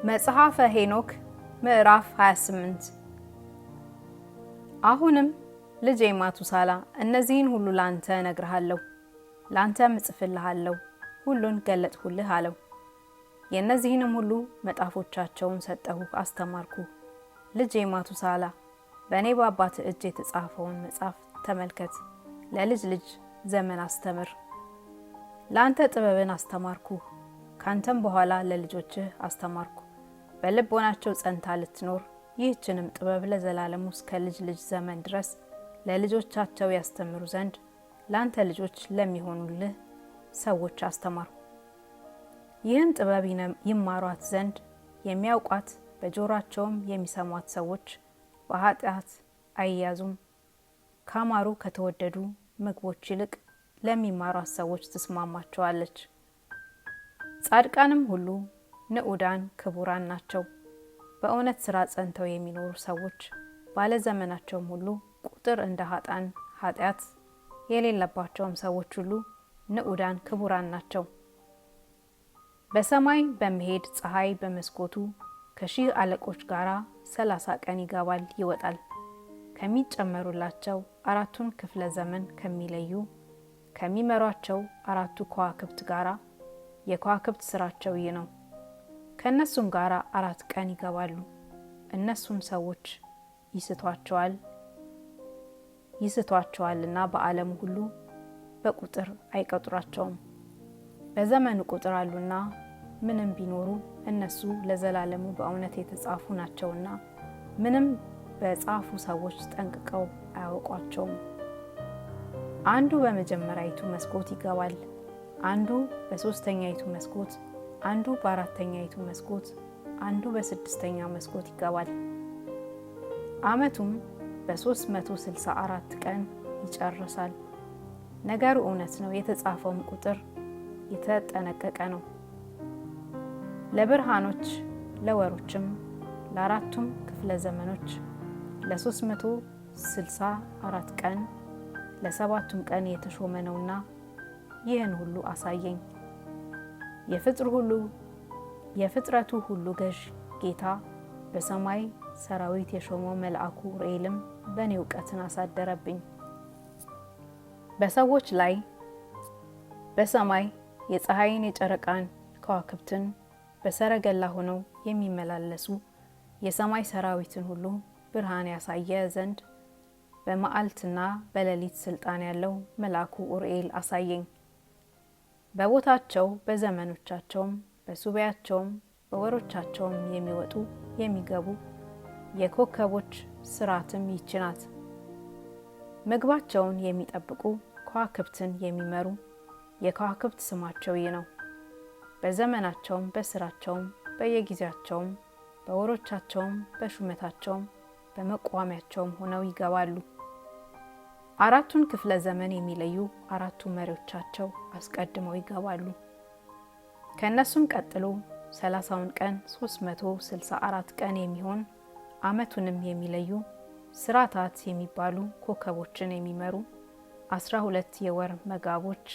መጽሐፈ ሄኖክ ምዕራፍ 28 አሁንም ልጄ ማቱሳላ እነዚህን ሁሉ ላንተ እነግርሃለሁ፣ ላንተም እጽፍልሃለሁ፣ ሁሉን ገለጥሁልህ አለው። የእነዚህንም ሁሉ መጣፎቻቸውን ሰጠሁህ፣ አስተማርኩህ። ልጄ ማቱሳላ በእኔ በአባት እጅ የተጻፈውን መጽሐፍ ተመልከት፣ ለልጅ ልጅ ዘመን አስተምር። ላንተ ጥበብን አስተማርኩህ፣ ካንተም በኋላ ለልጆችህ አስተማርኩ። በልቦናቸው ጸንታ ልትኖር ይህችንም ጥበብ ለዘላለሙ እስከ ልጅ ልጅ ዘመን ድረስ ለልጆቻቸው ያስተምሩ ዘንድ ላንተ ልጆች ለሚሆኑልህ ሰዎች አስተማርኩ። ይህን ጥበብ ይማሯት ዘንድ የሚያውቋት በጆሯቸውም የሚሰሟት ሰዎች በኃጢአት አይያዙም። ካማሩ ከተወደዱ ምግቦች ይልቅ ለሚማሯት ሰዎች ትስማማቸዋለች። ጻድቃንም ሁሉ ንዑዳን ክቡራን ናቸው። በእውነት ሥራ ጸንተው የሚኖሩ ሰዎች ባለዘመናቸውም ሁሉ ቁጥር እንደ ኃጥአን ኃጢአት የሌለባቸውም ሰዎች ሁሉ ንዑዳን ክቡራን ናቸው። በሰማይ በመሄድ ፀሐይ በመስኮቱ ከሺህ አለቆች ጋር 30 ቀን ይገባል ይወጣል። ከሚጨመሩላቸው አራቱን ክፍለ ዘመን ከሚለዩ ከሚመሯቸው አራቱ ከዋክብት ጋራ የከዋክብት ስራቸው ይህ ነው። ከነሱም ጋር 4 ቀን ይገባሉ። እነሱም ሰዎች ይስቷቸዋልና በዓለሙ ሁሉ በቁጥር አይቀጥሯቸውም። በዘመኑ ቁጥር አሉና ምንም ቢኖሩ እነሱ ለዘላለሙ በእውነት የተጻፉ ናቸውና ምንም በጻፉ ሰዎች ጠንቅቀው አያውቋቸውም። አንዱ በመጀመሪያይቱ መስኮት ይገባል፣ አንዱ በሶስተኛይቱ መስኮት፣ አንዱ በአራተኛይቱ መስኮት፣ አንዱ በስድስተኛ መስኮት ይገባል። ዓመቱም በ364 ቀን ይጨርሳል። ነገሩ እውነት ነው፣ የተጻፈውም ቁጥር የተጠነቀቀ ነው። ለብርሃኖች ለወሮችም ለአራቱም ክፍለ ዘመኖች ለ364 ቀን ለሰባቱም ቀን የተሾመ ነውና ይህን ሁሉ አሳየኝ። የፍጥረቱ ሁሉ ገዥ ጌታ በሰማይ ሰራዊት የሾመው መልአኩ ኡራኤልም በእኔ እውቀትን አሳደረብኝ። በሰዎች ላይ በሰማይ የፀሐይን የጨረቃን ከዋክብትን በሰረገላ ሆነው የሚመላለሱ የሰማይ ሰራዊትን ሁሉ ብርሃን ያሳየ ዘንድ በመዓልትና በሌሊት ስልጣን ያለው መልአኩ ኡራኤል አሳየኝ። በቦታቸው በዘመኖቻቸውም በሱባኤያቸውም በወሮቻቸውም የሚወጡ የሚገቡ የኮከቦች ስራትም ይህች ናት። ምግባቸውን የሚጠብቁ ከዋክብትን የሚመሩ የከዋክብት ስማቸው ይህ ነው። በዘመናቸውም በስራቸውም በየጊዜያቸውም በወሮቻቸውም በሹመታቸውም በመቋሚያቸውም ሆነው ይገባሉ። አራቱን ክፍለ ዘመን የሚለዩ አራቱ መሪዎቻቸው አስቀድመው ይገባሉ። ከእነሱም ቀጥሎ 30ውን ቀን 364 ቀን የሚሆን ዓመቱንም የሚለዩ ስራታት የሚባሉ ኮከቦችን የሚመሩ 12 የወር መጋቦች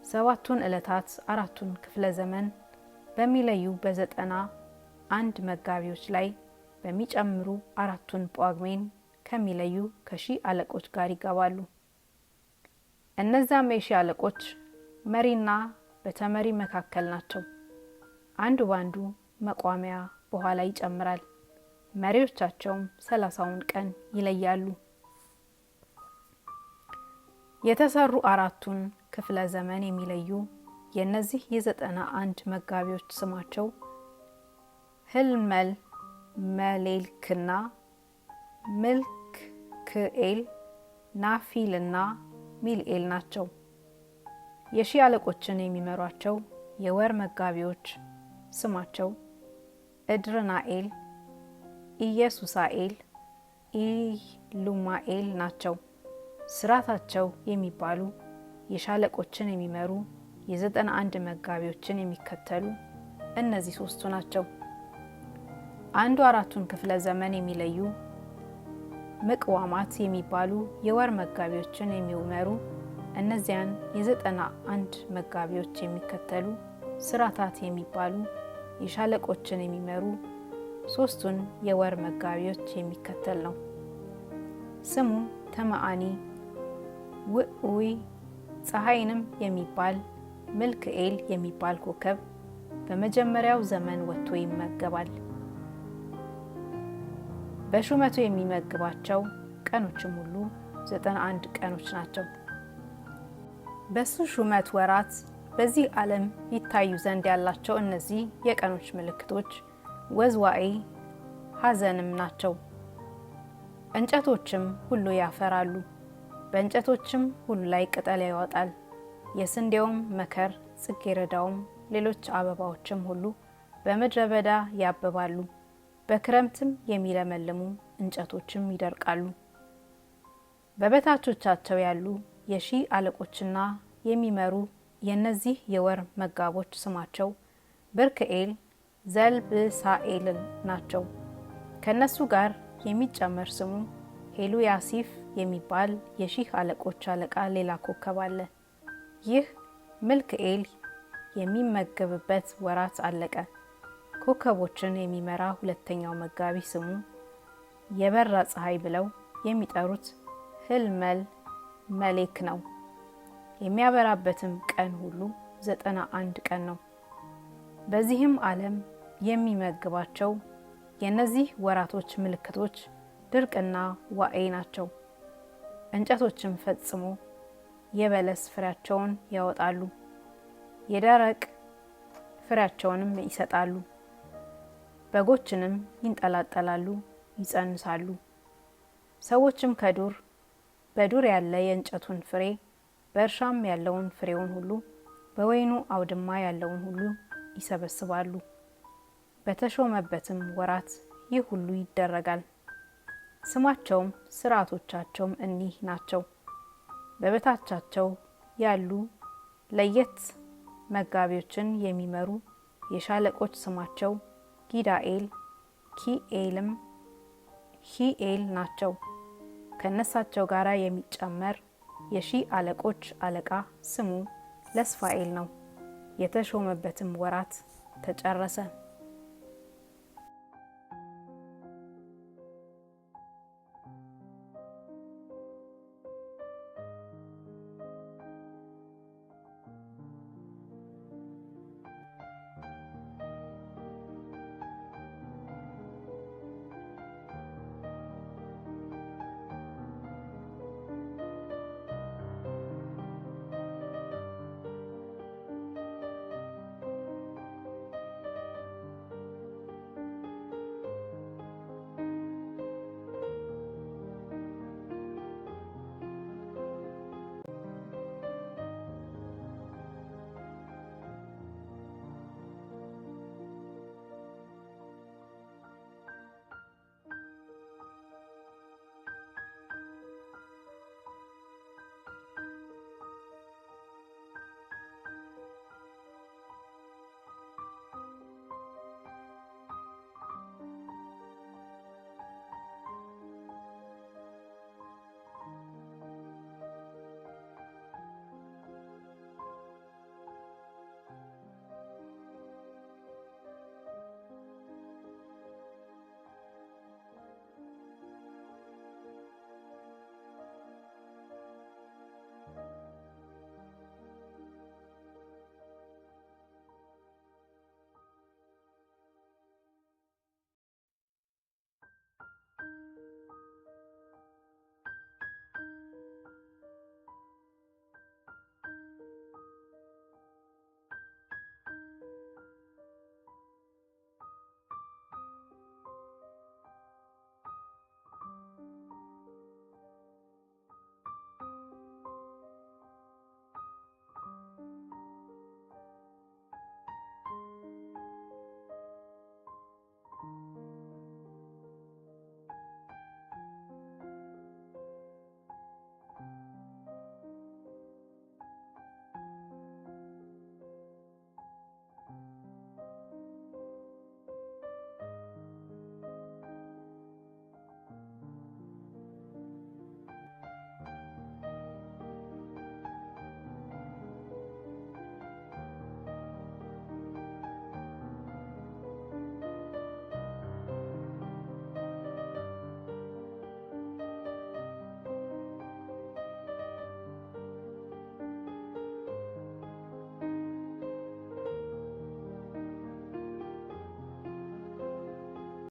7ቱን ዕለታት አራቱን ክፍለ ዘመን በሚለዩ በ91 መጋቢዎች ላይ በሚጨምሩ አራቱን ጳጉሜን ከሚለዩ ከሺህ አለቆች ጋር ይገባሉ። እነዚያም የሺህ አለቆች መሪና በተመሪ መካከል ናቸው። አንዱ ባንዱ መቋሚያ በኋላ ይጨምራል። መሪዎቻቸውም 30ውን ቀን ይለያሉ። የተሰሩ አራቱን ክፍለ ዘመን የሚለዩ የእነዚህ የ91 መጋቢዎች ስማቸው ህልመል መሌልክና ምልክኤል ናፊልና ሚልኤል ናቸው። የሺህ አለቆችን የሚመሯቸው የወር መጋቢዎች ስማቸው እድርናኤል፣ ኢየሱሳኤል፣ ኢሉማኤል ናቸው። ስራታቸው የሚባሉ የሻለቆችን የሚመሩ የ91 መጋቢዎችን የሚከተሉ እነዚህ ሶስቱ ናቸው። አንዱ አራቱን ክፍለ ዘመን የሚለዩ ምቅዋማት የሚባሉ የወር መጋቢዎችን የሚመሩ እነዚያን የ91 መጋቢዎች የሚከተሉ ስራታት የሚባሉ የሻለቆችን የሚመሩ ሶስቱን የወር መጋቢዎች የሚከተል ነው። ስሙ ተማአኒ፣ ውዑይ፣ ፀሐይንም የሚባል ምልክኤል የሚባል ኮከብ በመጀመሪያው ዘመን ወጥቶ ይመገባል። በሹመቱ የሚመግባቸው ቀኖችም ሁሉ 91 ቀኖች ናቸው። በሱ ሹመት ወራት በዚህ ዓለም ይታዩ ዘንድ ያላቸው እነዚህ የቀኖች ምልክቶች ወዝዋኤ፣ ሐዘንም ናቸው። እንጨቶችም ሁሉ ያፈራሉ፣ በእንጨቶችም ሁሉ ላይ ቅጠል ያወጣል። የስንዴውም መከር፣ ጽጌረዳውም፣ ሌሎች አበባዎችም ሁሉ በምድረ በዳ ያብባሉ። በክረምትም የሚለመልሙ እንጨቶችም ይደርቃሉ። በበታቾቻቸው ያሉ የሺህ አለቆችና የሚመሩ የእነዚህ የወር መጋቦች ስማቸው ብርክኤል፣ ዘልብሳኤል ናቸው። ከነሱ ጋር የሚጨመር ስሙ ሄሉያሲፍ የሚባል የሺህ አለቆች አለቃ ሌላ ኮከብ አለ። ይህ ምልክኤል የሚመገብበት ወራት አለቀ። ኮከቦችን የሚመራ ሁለተኛው መጋቢ ስሙ የበራ ፀሐይ ብለው የሚጠሩት ህልመል መሌክ ነው። የሚያበራበትም ቀን ሁሉ 91 ቀን ነው። በዚህም ዓለም የሚመግባቸው የእነዚህ ወራቶች ምልክቶች ድርቅና ዋኤ ናቸው። እንጨቶችም ፈጽሞ የበለስ ፍሬያቸውን ያወጣሉ፣ የደረቅ ፍሬያቸውንም ይሰጣሉ። በጎችንም ይንጠላጠላሉ፣ ይጸንሳሉ። ሰዎችም በዱር ያለ የእንጨቱን ፍሬ፣ በእርሻም ያለውን ፍሬውን ሁሉ፣ በወይኑ አውድማ ያለውን ሁሉ ይሰበስባሉ። በተሾመበትም ወራት ይህ ሁሉ ይደረጋል። ስማቸውም ስርዓቶቻቸውም እኒህ ናቸው። በበታቻቸው ያሉ ለየት መጋቢዎችን የሚመሩ የሻለቆች ስማቸው ጊዳኤል፣ ኪኤልም ሂኤል ናቸው። ከነሳቸው ጋር የሚጨመር የሺህ አለቆች አለቃ ስሙ ለስፋኤል ነው። የተሾመበትም ወራት ተጨረሰ።